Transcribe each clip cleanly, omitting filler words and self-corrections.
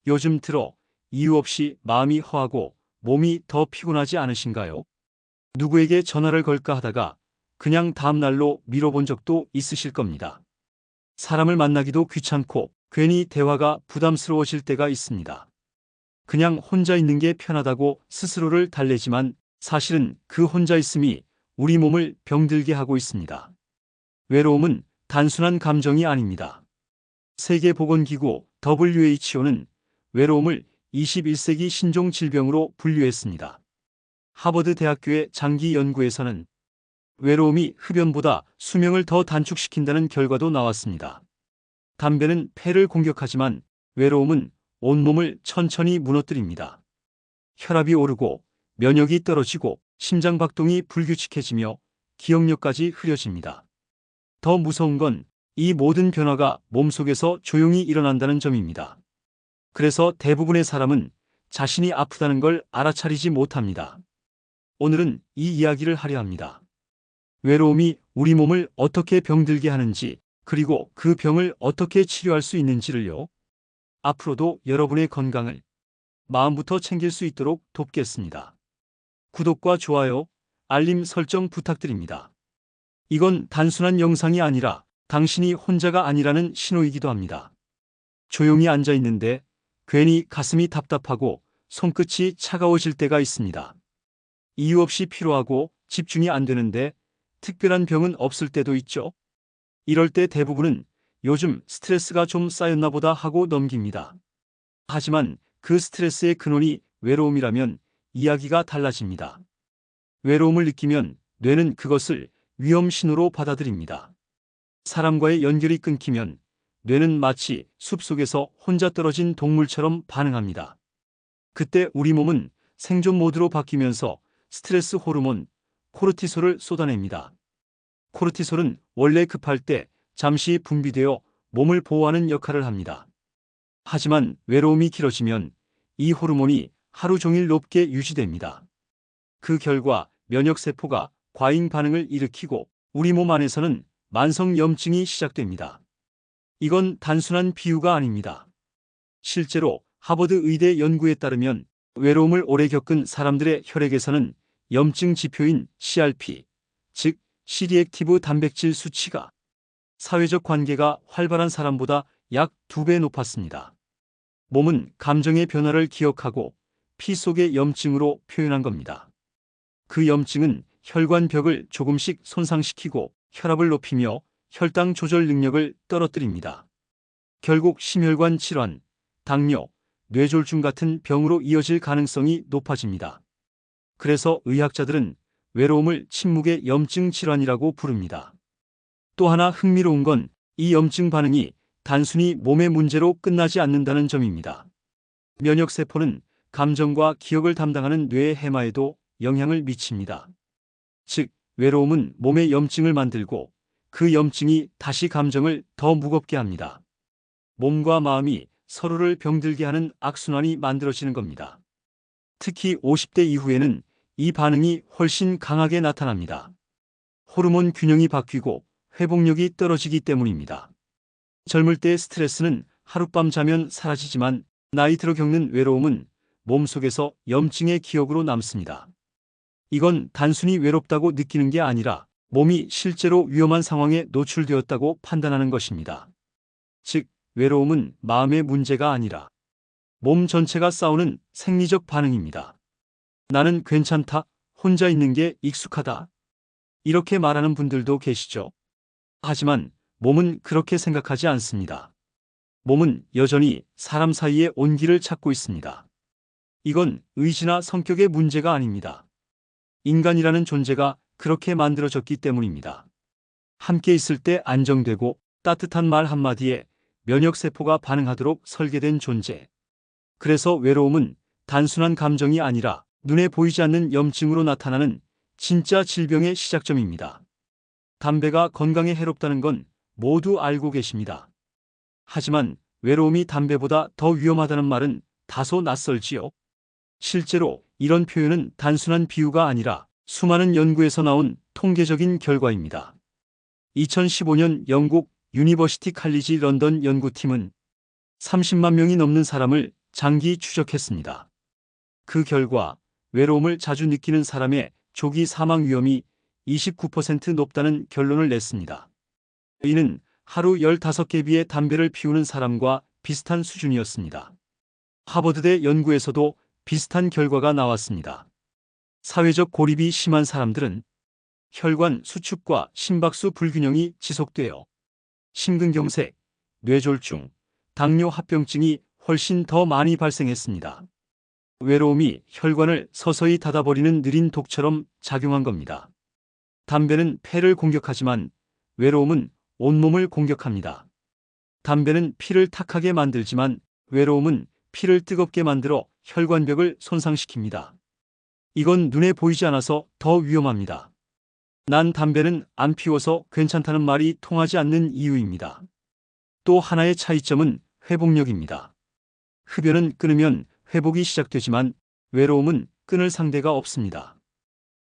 요즘 들어 이유 없이 마음이 허하고 몸이 더 피곤하지 않으신가요? 누구에게 전화를 걸까 하다가 그냥 다음 날로 미뤄본 적도 있으실 겁니다. 사람을 만나기도 귀찮고 괜히 대화가 부담스러워질 때가 있습니다. 그냥 혼자 있는 게 편하다고 스스로를 달래지만 사실은 그 혼자 있음이 우리 몸을 병들게 하고 있습니다. 외로움은 단순한 감정이 아닙니다. 세계보건기구 WHO는 외로움을 21세기 신종질병으로 분류했습니다. 하버드 대학교의 장기 연구에서는 외로움이 흡연보다 수명을 더 단축시킨다는 결과도 나왔습니다. 담배는 폐를 공격하지만 외로움은 온몸을 천천히 무너뜨립니다. 혈압이 오르고 면역이 떨어지고 심장박동이 불규칙해지며 기억력까지 흐려집니다. 더 무서운 건 이 모든 변화가 몸속에서 조용히 일어난다는 점입니다. 그래서 대부분의 사람은 자신이 아프다는 걸 알아차리지 못합니다. 오늘은 이 이야기를 하려 합니다. 외로움이 우리 몸을 어떻게 병들게 하는지, 그리고 그 병을 어떻게 치료할 수 있는지를요. 앞으로도 여러분의 건강을 마음부터 챙길 수 있도록 돕겠습니다. 구독과 좋아요, 알림 설정 부탁드립니다. 이건 단순한 영상이 아니라 당신이 혼자가 아니라는 신호이기도 합니다. 조용히 앉아 있는데 괜히 가슴이 답답하고 손끝이 차가워질 때가 있습니다. 이유 없이 피로하고 집중이 안 되는데 특별한 병은 없을 때도 있죠. 이럴 때 대부분은 요즘 스트레스가 좀 쌓였나 보다 하고 넘깁니다. 하지만 그 스트레스의 근원이 외로움이라면 이야기가 달라집니다. 외로움을 느끼면 뇌는 그것을 위험 신호로 받아들입니다. 사람과의 연결이 끊기면 뇌는 마치 숲속에서 혼자 떨어진 동물처럼 반응합니다. 그때 우리 몸은 생존 모드로 바뀌면서 스트레스 호르몬 코르티솔을 쏟아냅니다. 코르티솔은 원래 급할 때 잠시 분비되어 몸을 보호하는 역할을 합니다. 하지만 외로움이 길어지면 이 호르몬이 하루 종일 높게 유지됩니다. 그 결과 면역세포가 과잉 반응을 일으키고 우리 몸 안에서는 만성염증이 시작됩니다. 이건 단순한 비유가 아닙니다. 실제로 하버드 의대 연구에 따르면 외로움을 오래 겪은 사람들의 혈액에서는 염증 지표인 CRP, 즉 C리액티브 단백질 수치가 사회적 관계가 활발한 사람보다 약 2배 높았습니다. 몸은 감정의 변화를 기억하고 피 속의 염증으로 표현한 겁니다. 그 염증은 혈관벽을 조금씩 손상시키고 혈압을 높이며 혈당 조절 능력을 떨어뜨립니다. 결국 심혈관 질환, 당뇨, 뇌졸중 같은 병으로 이어질 가능성이 높아집니다. 그래서 의학자들은 외로움을 침묵의 염증 질환이라고 부릅니다. 또 하나 흥미로운 건 이 염증 반응이 단순히 몸의 문제로 끝나지 않는다는 점입니다. 면역세포는 감정과 기억을 담당하는 뇌의 해마에도 영향을 미칩니다. 즉, 외로움은 몸의 염증을 만들고 그 염증이 다시 감정을 더 무겁게 합니다. 몸과 마음이 서로를 병들게 하는 악순환이 만들어지는 겁니다. 특히 50대 이후에는 이 반응이 훨씬 강하게 나타납니다. 호르몬 균형이 바뀌고 회복력이 떨어지기 때문입니다. 젊을 때의 스트레스는 하룻밤 자면 사라지지만 나이 들어 겪는 외로움은 몸속에서 염증의 기억으로 남습니다. 이건 단순히 외롭다고 느끼는 게 아니라 몸이 실제로 위험한 상황에 노출되었다고 판단하는 것입니다. 즉, 외로움은 마음의 문제가 아니라 몸 전체가 싸우는 생리적 반응입니다. 나는 괜찮다, 혼자 있는 게 익숙하다. 이렇게 말하는 분들도 계시죠. 하지만 몸은 그렇게 생각하지 않습니다. 몸은 여전히 사람 사이의 온기를 찾고 있습니다. 이건 의지나 성격의 문제가 아닙니다. 인간이라는 존재가 그렇게 만들어졌기 때문입니다. 함께 있을 때 안정되고 따뜻한 말 한마디에 면역세포가 반응하도록 설계된 존재. 그래서 외로움은 단순한 감정이 아니라 눈에 보이지 않는 염증으로 나타나는 진짜 질병의 시작점입니다. 담배가 건강에 해롭다는 건 모두 알고 계십니다. 하지만 외로움이 담배보다 더 위험하다는 말은 다소 낯설지요. 실제로 이런 표현은 단순한 비유가 아니라 수많은 연구에서 나온 통계적인 결과입니다. 2015년 영국 유니버시티 칼리지 런던 연구팀은 30만 명이 넘는 사람을 장기 추적했습니다. 그 결과 외로움을 자주 느끼는 사람의 조기 사망 위험이 29% 높다는 결론을 냈습니다. 이는 하루 15개비의 담배를 피우는 사람과 비슷한 수준이었습니다. 하버드대 연구에서도 비슷한 결과가 나왔습니다. 사회적 고립이 심한 사람들은 혈관 수축과 심박수 불균형이 지속되어 심근경색, 뇌졸중, 당뇨 합병증이 훨씬 더 많이 발생했습니다. 외로움이 혈관을 서서히 닫아버리는 느린 독처럼 작용한 겁니다. 담배는 폐를 공격하지만 외로움은 온몸을 공격합니다. 담배는 피를 탁하게 만들지만 외로움은 피를 뜨겁게 만들어 혈관벽을 손상시킵니다. 이건 눈에 보이지 않아서 더 위험합니다. 난 담배는 안 피워서 괜찮다는 말이 통하지 않는 이유입니다. 또 하나의 차이점은 회복력입니다. 흡연은 끊으면 회복이 시작되지만 외로움은 끊을 상대가 없습니다.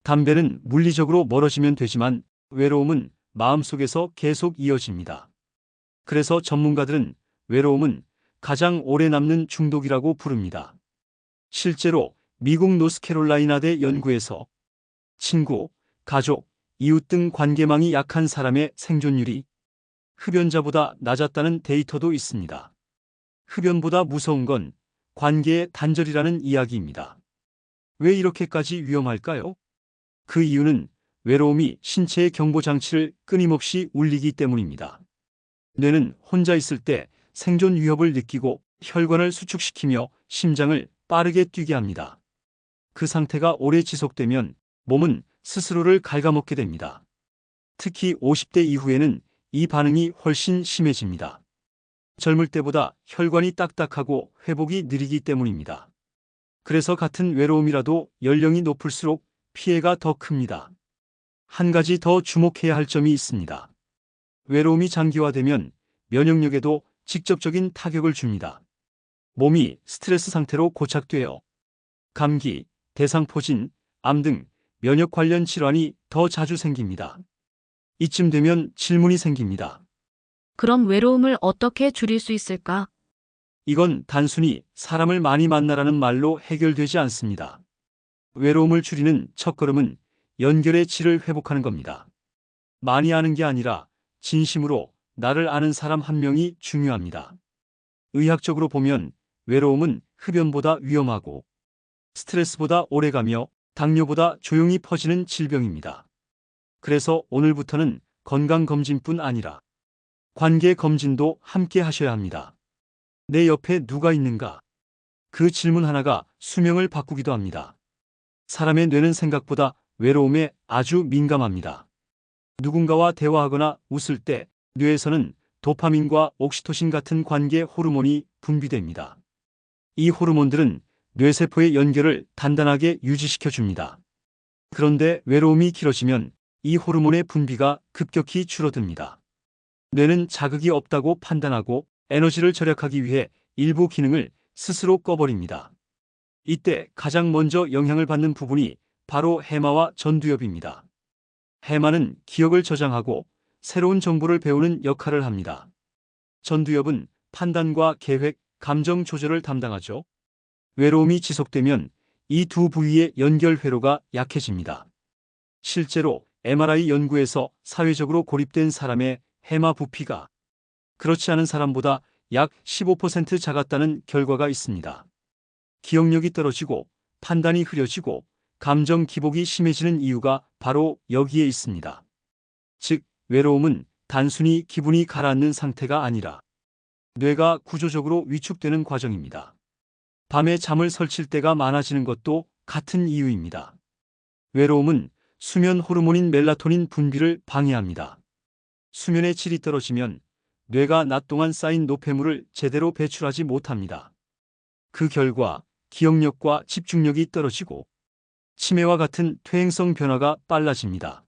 담배는 물리적으로 멀어지면 되지만 외로움은 마음속에서 계속 이어집니다. 그래서 전문가들은 외로움은 가장 오래 남는 중독이라고 부릅니다. 실제로 미국 노스캐롤라이나대 연구에서 친구, 가족, 이웃 등 관계망이 약한 사람의 생존율이 흡연자보다 낮았다는 데이터도 있습니다. 흡연보다 무서운 건 관계의 단절이라는 이야기입니다. 왜 이렇게까지 위험할까요? 그 이유는 외로움이 신체의 경보 장치를 끊임없이 울리기 때문입니다. 뇌는 혼자 있을 때 생존 위협을 느끼고 혈관을 수축시키며 심장을 빠르게 뛰게 합니다. 그 상태가 오래 지속되면 몸은 스스로를 갉아먹게 됩니다. 특히 50대 이후에는 이 반응이 훨씬 심해집니다. 젊을 때보다 혈관이 딱딱하고 회복이 느리기 때문입니다. 그래서 같은 외로움이라도 연령이 높을수록 피해가 더 큽니다. 한 가지 더 주목해야 할 점이 있습니다. 외로움이 장기화되면 면역력에도 직접적인 타격을 줍니다. 몸이 스트레스 상태로 고착되어 감기, 대상포진, 암 등 면역 관련 질환이 더 자주 생깁니다. 이쯤 되면 질문이 생깁니다. 그럼 외로움을 어떻게 줄일 수 있을까? 이건 단순히 사람을 많이 만나라는 말로 해결되지 않습니다. 외로움을 줄이는 첫걸음은 연결의 질을 회복하는 겁니다. 많이 아는 게 아니라 진심으로 나를 아는 사람 한 명이 중요합니다. 의학적으로 보면 외로움은 흡연보다 위험하고 스트레스보다 오래가며 당뇨보다 조용히 퍼지는 질병입니다. 그래서 오늘부터는 건강검진뿐 아니라 관계검진도 함께 하셔야 합니다. 내 옆에 누가 있는가? 그 질문 하나가 수명을 바꾸기도 합니다. 사람의 뇌는 생각보다 외로움에 아주 민감합니다. 누군가와 대화하거나 웃을 때 뇌에서는 도파민과 옥시토신 같은 관계 호르몬이 분비됩니다. 이 호르몬들은 뇌세포의 연결을 단단하게 유지시켜 줍니다. 그런데 외로움이 길어지면 이 호르몬의 분비가 급격히 줄어듭니다. 뇌는 자극이 없다고 판단하고 에너지를 절약하기 위해 일부 기능을 스스로 꺼버립니다. 이때 가장 먼저 영향을 받는 부분이 바로 해마와 전두엽입니다. 해마는 기억을 저장하고 새로운 정보를 배우는 역할을 합니다. 전두엽은 판단과 계획, 감정 조절을 담당하죠. 외로움이 지속되면 이 두 부위의 연결 회로가 약해집니다. 실제로 MRI 연구에서 사회적으로 고립된 사람의 해마 부피가 그렇지 않은 사람보다 약 15% 작았다는 결과가 있습니다. 기억력이 떨어지고 판단이 흐려지고 감정 기복이 심해지는 이유가 바로 여기에 있습니다. 즉, 외로움은 단순히 기분이 가라앉는 상태가 아니라 뇌가 구조적으로 위축되는 과정입니다. 밤에 잠을 설칠 때가 많아지는 것도 같은 이유입니다. 외로움은 수면 호르몬인 멜라토닌 분비를 방해합니다. 수면의 질이 떨어지면 뇌가 낮 동안 쌓인 노폐물을 제대로 배출하지 못합니다. 그 결과 기억력과 집중력이 떨어지고 치매와 같은 퇴행성 변화가 빨라집니다.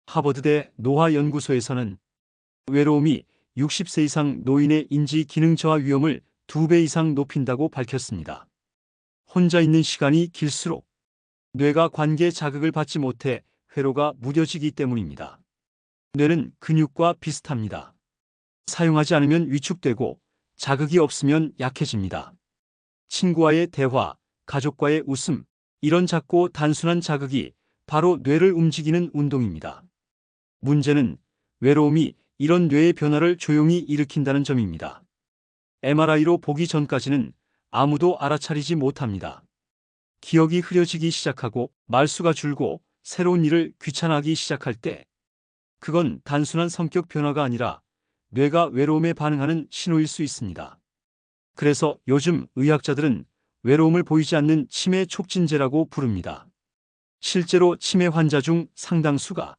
하버드대 노화연구소에서는 외로움이 60세 이상 노인의 인지 기능 저하 위험을 2배 이상 높인다고 밝혔습니다. 혼자 있는 시간이 길수록 뇌가 관계 자극을 받지 못해 회로가 무뎌지기 때문입니다. 뇌는 근육과 비슷합니다. 사용하지 않으면 위축되고 자극이 없으면 약해집니다. 친구와의 대화, 가족과의 웃음, 이런 작고 단순한 자극이 바로 뇌를 움직이는 운동입니다. 문제는 외로움이 이런 뇌의 변화를 조용히 일으킨다는 점입니다. MRI로 보기 전까지는 아무도 알아차리지 못합니다. 기억이 흐려지기 시작하고 말수가 줄고 새로운 일을 귀찮아하기 시작할 때, 그건 단순한 성격 변화가 아니라 뇌가 외로움에 반응하는 신호일 수 있습니다. 그래서 요즘 의학자들은 외로움을 보이지 않는 치매 촉진제라고 부릅니다. 실제로 치매 환자 중 상당수가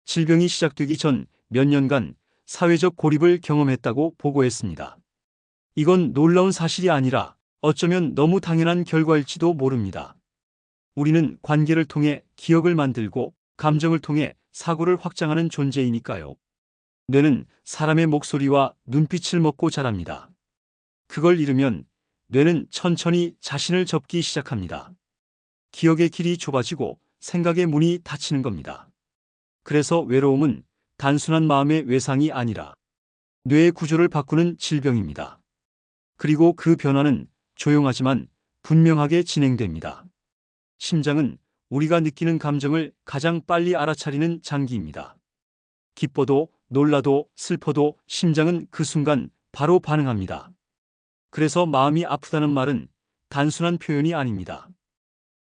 질병이 시작되기 전 몇 년간 사회적 고립을 경험했다고 보고했습니다. 이건 놀라운 사실이 아니라 어쩌면 너무 당연한 결과일지도 모릅니다. 우리는 관계를 통해 기억을 만들고 감정을 통해 사고를 확장하는 존재이니까요. 뇌는 사람의 목소리와 눈빛을 먹고 자랍니다. 그걸 잃으면 뇌는 천천히 자신을 접기 시작합니다. 기억의 길이 좁아지고 생각의 문이 닫히는 겁니다. 그래서 외로움은 단순한 마음의 외상이 아니라 뇌의 구조를 바꾸는 질병입니다. 그리고 그 변화는 조용하지만 분명하게 진행됩니다. 심장은 우리가 느끼는 감정을 가장 빨리 알아차리는 장기입니다. 기뻐도 놀라도 슬퍼도 심장은 그 순간 바로 반응합니다. 그래서 마음이 아프다는 말은 단순한 표현이 아닙니다.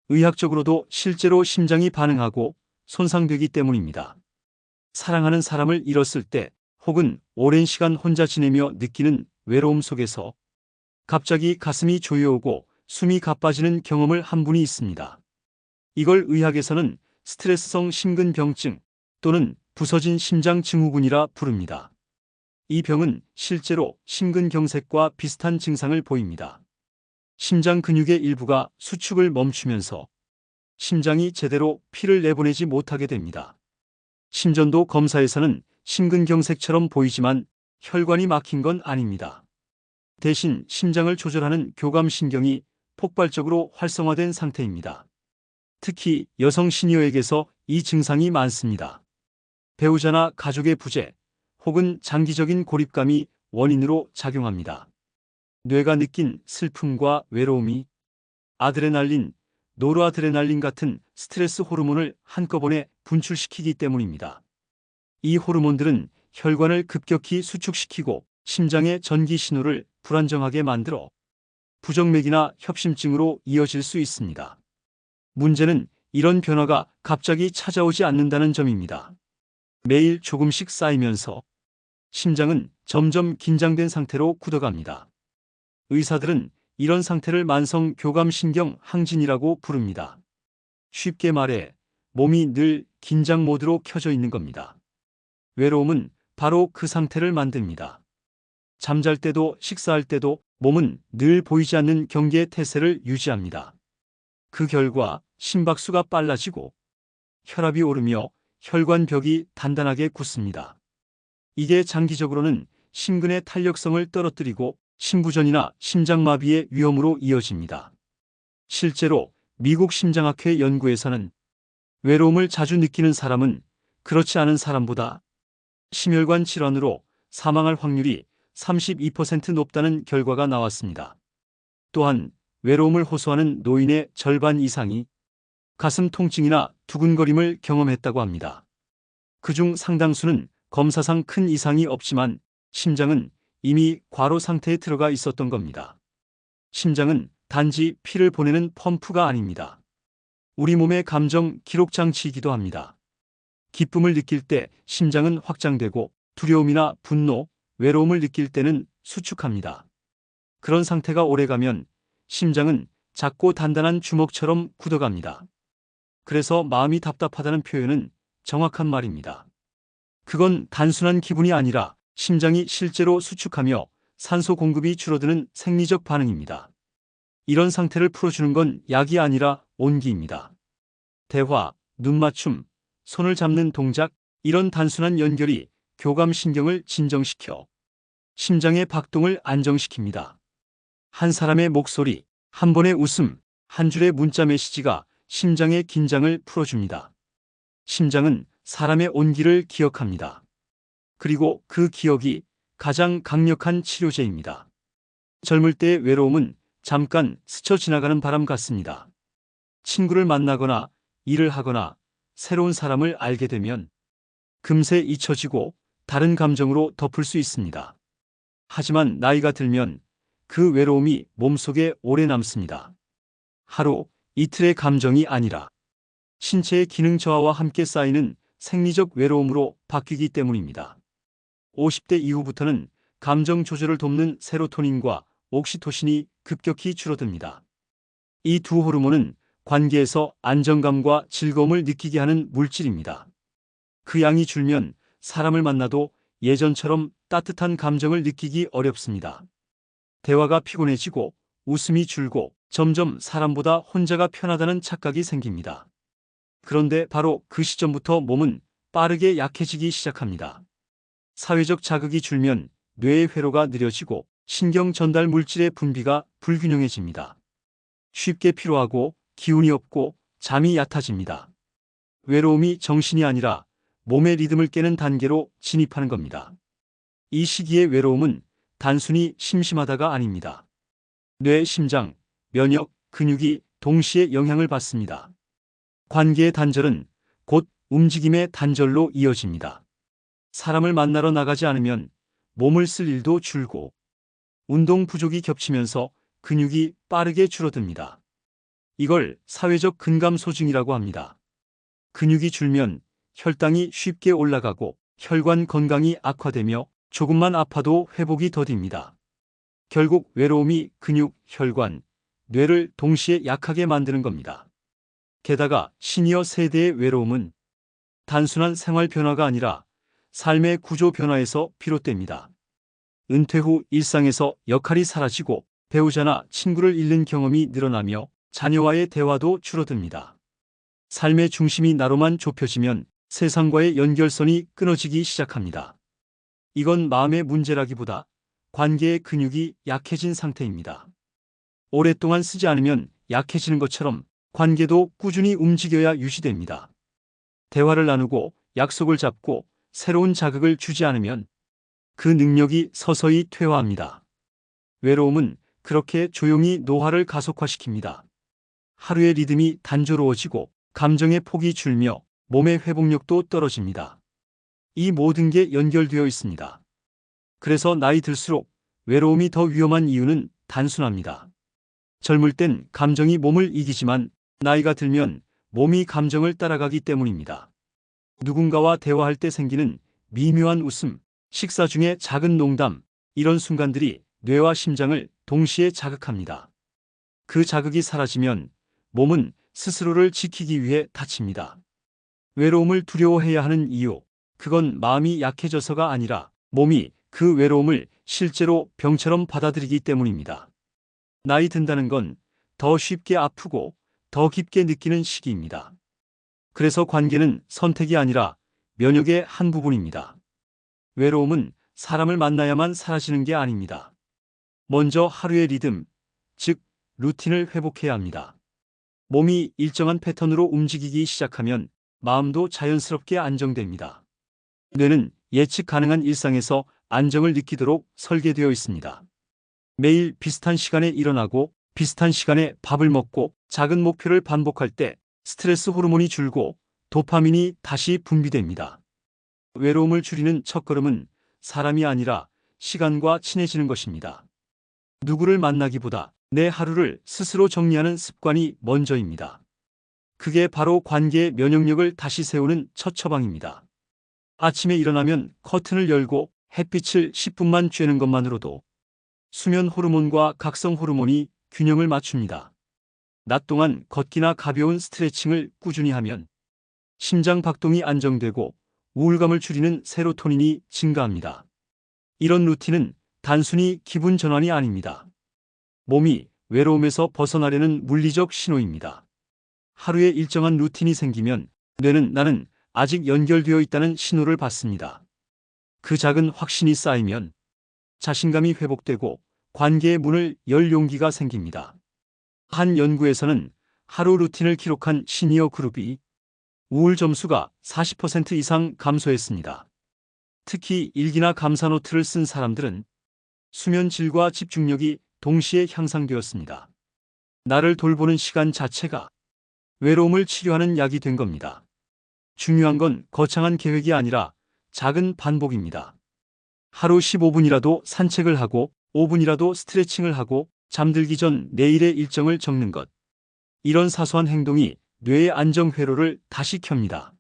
의학적으로도 실제로 심장이 반응하고 손상되기 때문입니다. 사랑하는 사람을 잃었을 때 혹은 오랜 시간 혼자 지내며 느끼는 외로움 속에서 갑자기 가슴이 조여오고 숨이 가빠지는 경험을 한 분이 있습니다. 이걸 의학에서는 스트레스성 심근병증 또는 부서진 심장 증후군이라 부릅니다. 이 병은 실제로 심근경색과 비슷한 증상을 보입니다. 심장 근육의 일부가 수축을 멈추면서 심장이 제대로 피를 내보내지 못하게 됩니다. 심전도 검사에서는 심근경색처럼 보이지만 혈관이 막힌 건 아닙니다. 대신 심장을 조절하는 교감신경이 폭발적으로 활성화된 상태입니다. 특히 여성 시니어에게서 이 증상이 많습니다. 배우자나 가족의 부재 혹은 장기적인 고립감이 원인으로 작용합니다. 뇌가 느낀 슬픔과 외로움이 아드레날린, 노르아드레날린 같은 스트레스 호르몬을 한꺼번에 분출시키기 때문입니다. 이 호르몬들은 혈관을 급격히 수축시키고 심장의 전기 신호를 불안정하게 만들어 부정맥이나 협심증으로 이어질 수 있습니다. 문제는 이런 변화가 갑자기 찾아오지 않는다는 점입니다. 매일 조금씩 쌓이면서 심장은 점점 긴장된 상태로 굳어갑니다. 의사들은 이런 상태를 만성 교감신경 항진이라고 부릅니다. 쉽게 말해 몸이 늘 긴장 모드로 켜져 있는 겁니다. 외로움은 바로 그 상태를 만듭니다. 잠잘 때도 식사할 때도 몸은 늘 보이지 않는 경계의 태세를 유지합니다. 그 결과 심박수가 빨라지고 혈압이 오르며 혈관벽이 단단하게 굳습니다. 이게 장기적으로는 심근의 탄력성을 떨어뜨리고 심부전이나 심장마비의 위험으로 이어집니다. 실제로 미국 심장학회 연구에서는 외로움을 자주 느끼는 사람은 그렇지 않은 사람보다 심혈관 질환으로 사망할 확률이 32% 높다는 결과가 나왔습니다. 또한 외로움을 호소하는 노인의 절반 이상이 가슴 통증이나 두근거림을 경험했다고 합니다. 그중 상당수는 검사상 큰 이상이 없지만 심장은 이미 과로 상태에 들어가 있었던 겁니다. 심장은 단지 피를 보내는 펌프가 아닙니다. 우리 몸의 감정 기록 장치이기도 합니다. 기쁨을 느낄 때 심장은 확장되고 두려움이나 분노, 외로움을 느낄 때는 수축합니다. 그런 상태가 오래가면 심장은 작고 단단한 주먹처럼 굳어갑니다. 그래서 마음이 답답하다는 표현은 정확한 말입니다. 그건 단순한 기분이 아니라 심장이 실제로 수축하며 산소 공급이 줄어드는 생리적 반응입니다. 이런 상태를 풀어주는 건 약이 아니라 온기입니다. 대화, 눈맞춤, 손을 잡는 동작, 이런 단순한 연결이 교감신경을 진정시켜 심장의 박동을 안정시킵니다. 한 사람의 목소리, 한 번의 웃음, 한 줄의 문자 메시지가 심장의 긴장을 풀어줍니다. 심장은 사람의 온기를 기억합니다. 그리고 그 기억이 가장 강력한 치료제입니다. 젊을 때의 외로움은 잠깐 스쳐 지나가는 바람 같습니다. 친구를 만나거나 일을 하거나 새로운 사람을 알게 되면 금세 잊혀지고 다른 감정으로 덮을 수 있습니다. 하지만 나이가 들면 그 외로움이 몸속에 오래 남습니다. 하루, 이틀의 감정이 아니라 신체의 기능 저하와 함께 쌓이는 생리적 외로움으로 바뀌기 때문입니다. 50대 이후부터는 감정 조절을 돕는 세로토닌과 옥시토신이 급격히 줄어듭니다. 이 두 호르몬은 관계에서 안정감과 즐거움을 느끼게 하는 물질입니다. 그 양이 줄면 사람을 만나도 예전처럼 따뜻한 감정을 느끼기 어렵습니다. 대화가 피곤해지고 웃음이 줄고 점점 사람보다 혼자가 편하다는 착각이 생깁니다. 그런데 바로 그 시점부터 몸은 빠르게 약해지기 시작합니다. 사회적 자극이 줄면 뇌의 회로가 느려지고 신경 전달 물질의 분비가 불균형해집니다. 쉽게 피로하고 기운이 없고 잠이 얕아집니다. 외로움이 정신이 아니라 몸의 리듬을 깨는 단계로 진입하는 겁니다. 이 시기의 외로움은 단순히 심심하다가 아닙니다. 뇌, 심장, 면역, 근육이 동시에 영향을 받습니다. 관계의 단절은 곧 움직임의 단절로 이어집니다. 사람을 만나러 나가지 않으면 몸을 쓸 일도 줄고 운동 부족이 겹치면서 근육이 빠르게 줄어듭니다. 이걸 사회적 근감소증이라고 합니다. 근육이 줄면 혈당이 쉽게 올라가고 혈관 건강이 악화되며 조금만 아파도 회복이 더딥니다. 결국 외로움이 근육, 혈관, 뇌를 동시에 약하게 만드는 겁니다. 게다가 시니어 세대의 외로움은 단순한 생활 변화가 아니라 삶의 구조 변화에서 비롯됩니다. 은퇴 후 일상에서 역할이 사라지고 배우자나 친구를 잃는 경험이 늘어나며 자녀와의 대화도 줄어듭니다. 삶의 중심이 나로만 좁혀지면 세상과의 연결선이 끊어지기 시작합니다. 이건 마음의 문제라기보다 관계의 근육이 약해진 상태입니다. 오랫동안 쓰지 않으면 약해지는 것처럼 관계도 꾸준히 움직여야 유지됩니다. 대화를 나누고 약속을 잡고 새로운 자극을 주지 않으면 그 능력이 서서히 퇴화합니다. 외로움은 그렇게 조용히 노화를 가속화시킵니다. 하루의 리듬이 단조로워지고 감정의 폭이 줄며 몸의 회복력도 떨어집니다. 이 모든 게 연결되어 있습니다. 그래서 나이 들수록 외로움이 더 위험한 이유는 단순합니다. 젊을 땐 감정이 몸을 이기지만 나이가 들면 몸이 감정을 따라가기 때문입니다. 누군가와 대화할 때 생기는 미묘한 웃음, 식사 중에 작은 농담, 이런 순간들이 뇌와 심장을 동시에 자극합니다. 그 자극이 사라지면 몸은 스스로를 지키기 위해 다칩니다. 외로움을 두려워해야 하는 이유, 그건 마음이 약해져서가 아니라 몸이 그 외로움을 실제로 병처럼 받아들이기 때문입니다. 나이 든다는 건 더 쉽게 아프고 더 깊게 느끼는 시기입니다. 그래서 관계는 선택이 아니라 면역의 한 부분입니다. 외로움은 사람을 만나야만 사라지는 게 아닙니다. 먼저 하루의 리듬, 즉 루틴을 회복해야 합니다. 몸이 일정한 패턴으로 움직이기 시작하면 마음도 자연스럽게 안정됩니다. 뇌는 예측 가능한 일상에서 안정을 느끼도록 설계되어 있습니다. 매일 비슷한 시간에 일어나고 비슷한 시간에 밥을 먹고 작은 목표를 반복할 때 스트레스 호르몬이 줄고 도파민이 다시 분비됩니다. 외로움을 줄이는 첫걸음은 사람이 아니라 시간과 친해지는 것입니다. 누구를 만나기보다 내 하루를 스스로 정리하는 습관이 먼저입니다. 그게 바로 관계의 면역력을 다시 세우는 첫 처방입니다. 아침에 일어나면 커튼을 열고 햇빛을 10분만 쬐는 것만으로도 수면 호르몬과 각성 호르몬이 균형을 맞춥니다. 낮 동안 걷기나 가벼운 스트레칭을 꾸준히 하면 심장 박동이 안정되고 우울감을 줄이는 세로토닌이 증가합니다. 이런 루틴은 단순히 기분 전환이 아닙니다. 몸이 외로움에서 벗어나려는 물리적 신호입니다. 하루에 일정한 루틴이 생기면 뇌는 나는 아직 연결되어 있다는 신호를 받습니다. 그 작은 확신이 쌓이면 자신감이 회복되고 관계의 문을 열 용기가 생깁니다. 한 연구에서는 하루 루틴을 기록한 시니어 그룹이 우울 점수가 40% 이상 감소했습니다. 특히 일기나 감사 노트를 쓴 사람들은 수면 질과 집중력이 동시에 향상되었습니다. 나를 돌보는 시간 자체가 외로움을 치료하는 약이 된 겁니다. 중요한 건 거창한 계획이 아니라 작은 반복입니다. 하루 15분이라도 산책을 하고 5분이라도 스트레칭을 하고 잠들기 전 내일의 일정을 적는 것. 이런 사소한 행동이 뇌의 안정 회로를 다시 켭니다.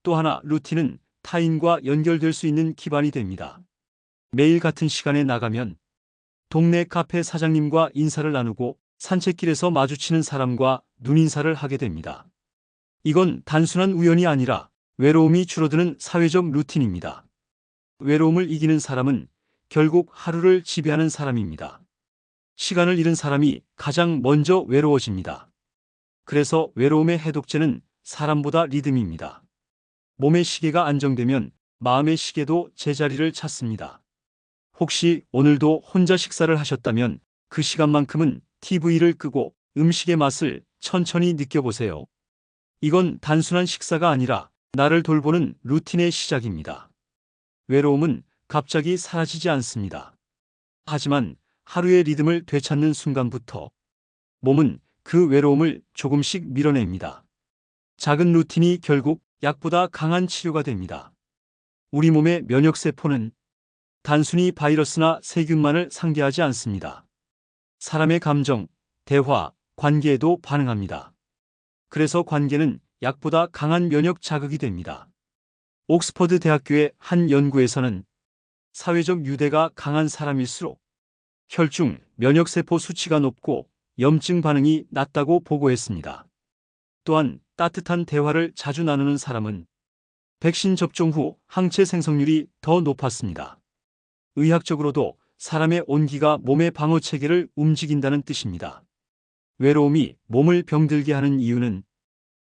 또 하나, 루틴은 타인과 연결될 수 있는 기반이 됩니다. 매일 같은 시간에 나가면 동네 카페 사장님과 인사를 나누고 산책길에서 마주치는 사람과 눈인사를 하게 됩니다. 이건 단순한 우연이 아니라 외로움이 줄어드는 사회적 루틴입니다. 외로움을 이기는 사람은 결국 하루를 지배하는 사람입니다. 시간을 잃은 사람이 가장 먼저 외로워집니다. 그래서 외로움의 해독제는 사람보다 리듬입니다. 몸의 시계가 안정되면 마음의 시계도 제자리를 찾습니다. 혹시 오늘도 혼자 식사를 하셨다면 그 시간만큼은 TV를 끄고 음식의 맛을 천천히 느껴보세요. 이건 단순한 식사가 아니라 나를 돌보는 루틴의 시작입니다. 외로움은 갑자기 사라지지 않습니다. 하지만 하루의 리듬을 되찾는 순간부터 몸은 그 외로움을 조금씩 밀어냅니다. 작은 루틴이 결국 약보다 강한 치료가 됩니다. 우리 몸의 면역세포는 단순히 바이러스나 세균만을 상대하지 않습니다. 사람의 감정, 대화, 관계에도 반응합니다. 그래서 관계는 약보다 강한 면역 자극이 됩니다. 옥스퍼드 대학교의 한 연구에서는 사회적 유대가 강한 사람일수록 혈중 면역세포 수치가 높고 염증 반응이 낮다고 보고했습니다. 또한 따뜻한 대화를 자주 나누는 사람은 백신 접종 후 항체 생성률이 더 높았습니다. 의학적으로도 사람의 온기가 몸의 방어 체계를 움직인다는 뜻입니다. 외로움이 몸을 병들게 하는 이유는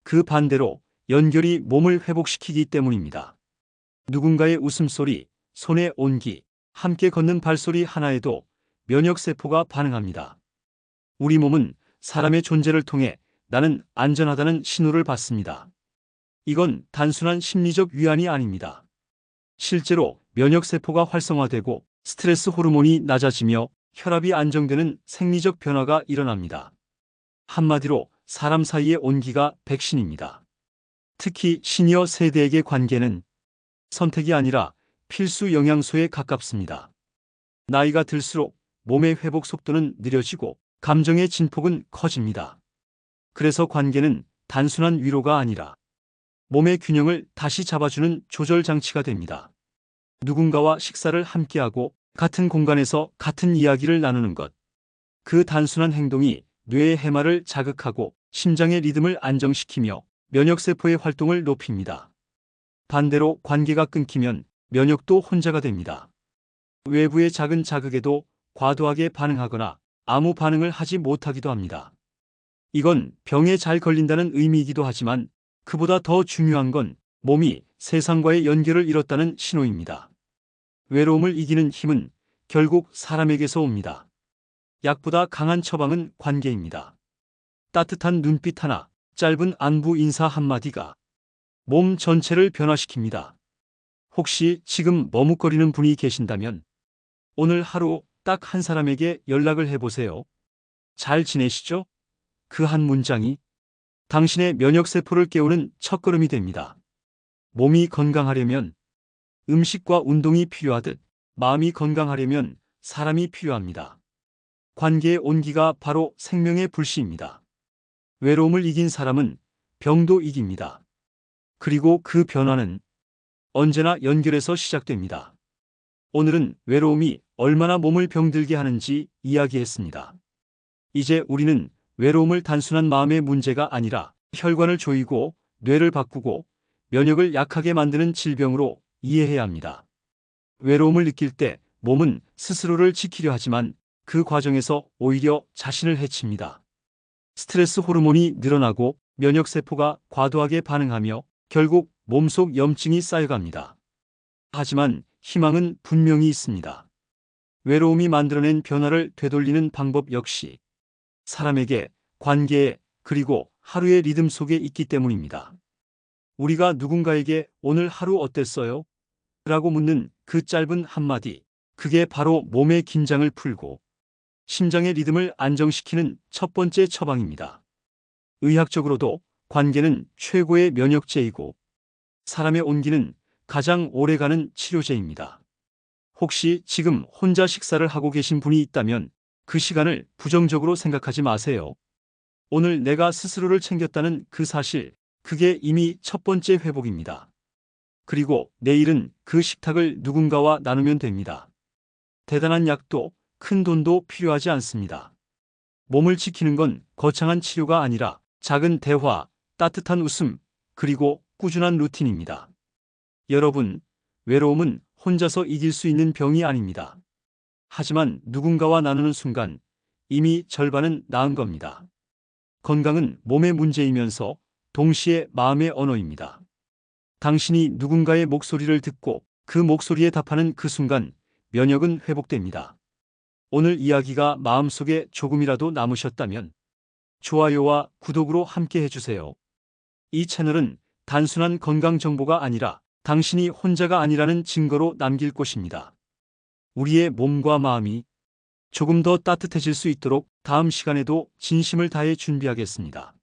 그 반대로 연결이 몸을 회복시키기 때문입니다. 누군가의 웃음소리, 손의 온기, 함께 걷는 발소리 하나에도 면역세포가 반응합니다. 우리 몸은 사람의 존재를 통해 나는 안전하다는 신호를 받습니다. 이건 단순한 심리적 위안이 아닙니다. 실제로 면역세포가 활성화되고 스트레스 호르몬이 낮아지며 혈압이 안정되는 생리적 변화가 일어납니다. 한마디로 사람 사이의 온기가 백신입니다. 특히 시니어 세대에게 관계는 선택이 아니라 필수 영양소에 가깝습니다. 나이가 들수록 몸의 회복 속도는 느려지고 감정의 진폭은 커집니다. 그래서 관계는 단순한 위로가 아니라 몸의 균형을 다시 잡아주는 조절 장치가 됩니다. 누군가와 식사를 함께하고 같은 공간에서 같은 이야기를 나누는 것. 그 단순한 행동이 뇌의 해마를 자극하고 심장의 리듬을 안정시키며 면역세포의 활동을 높입니다. 반대로 관계가 끊기면 면역도 혼자가 됩니다. 외부의 작은 자극에도 과도하게 반응하거나 아무 반응을 하지 못하기도 합니다. 이건 병에 잘 걸린다는 의미이기도 하지만 그보다 더 중요한 건 몸이 세상과의 연결을 잃었다는 신호입니다. 외로움을 이기는 힘은 결국 사람에게서 옵니다. 약보다 강한 처방은 관계입니다. 따뜻한 눈빛 하나, 짧은 안부 인사 한마디가 몸 전체를 변화시킵니다. 혹시 지금 머뭇거리는 분이 계신다면 오늘 하루 딱 한 사람에게 연락을 해보세요. 잘 지내시죠? 그 한 문장이 당신의 면역세포를 깨우는 첫걸음이 됩니다. 몸이 건강하려면 음식과 운동이 필요하듯 마음이 건강하려면 사람이 필요합니다. 관계의 온기가 바로 생명의 불씨입니다. 외로움을 이긴 사람은 병도 이깁니다. 그리고 그 변화는 언제나 연결에서 시작됩니다. 오늘은 외로움이 얼마나 몸을 병들게 하는지 이야기했습니다. 이제 우리는 외로움을 단순한 마음의 문제가 아니라 혈관을 조이고 뇌를 바꾸고 면역을 약하게 만드는 질병으로 이해해야 합니다. 외로움을 느낄 때 몸은 스스로를 지키려 하지만 그 과정에서 오히려 자신을 해칩니다. 스트레스 호르몬이 늘어나고 면역세포가 과도하게 반응하며 결국 몸속 염증이 쌓여갑니다. 하지만 희망은 분명히 있습니다. 외로움이 만들어낸 변화를 되돌리는 방법 역시 사람에게, 관계에, 그리고 하루의 리듬 속에 있기 때문입니다. 우리가 누군가에게 오늘 하루 어땠어요? 라고 묻는 그 짧은 한마디, 그게 바로 몸의 긴장을 풀고 심장의 리듬을 안정시키는 첫 번째 처방입니다. 의학적으로도 관계는 최고의 면역제이고 사람의 온기는 가장 오래가는 치료제입니다. 혹시 지금 혼자 식사를 하고 계신 분이 있다면 그 시간을 부정적으로 생각하지 마세요. 오늘 내가 스스로를 챙겼다는 그 사실, 그게 이미 첫 번째 회복입니다. 그리고 내일은 그 식탁을 누군가와 나누면 됩니다. 대단한 약도 큰 돈도 필요하지 않습니다. 몸을 지키는 건 거창한 치료가 아니라 작은 대화, 따뜻한 웃음, 그리고 꾸준한 루틴입니다. 여러분, 외로움은 혼자서 이길 수 있는 병이 아닙니다. 하지만 누군가와 나누는 순간 이미 절반은 나은 겁니다. 건강은 몸의 문제이면서 동시에 마음의 언어입니다. 당신이 누군가의 목소리를 듣고 그 목소리에 답하는 그 순간 면역은 회복됩니다. 오늘 이야기가 마음속에 조금이라도 남으셨다면 좋아요와 구독으로 함께 해주세요. 이 채널은 단순한 건강 정보가 아니라 당신이 혼자가 아니라는 증거로 남길 곳입니다. 우리의 몸과 마음이 조금 더 따뜻해질 수 있도록 다음 시간에도 진심을 다해 준비하겠습니다.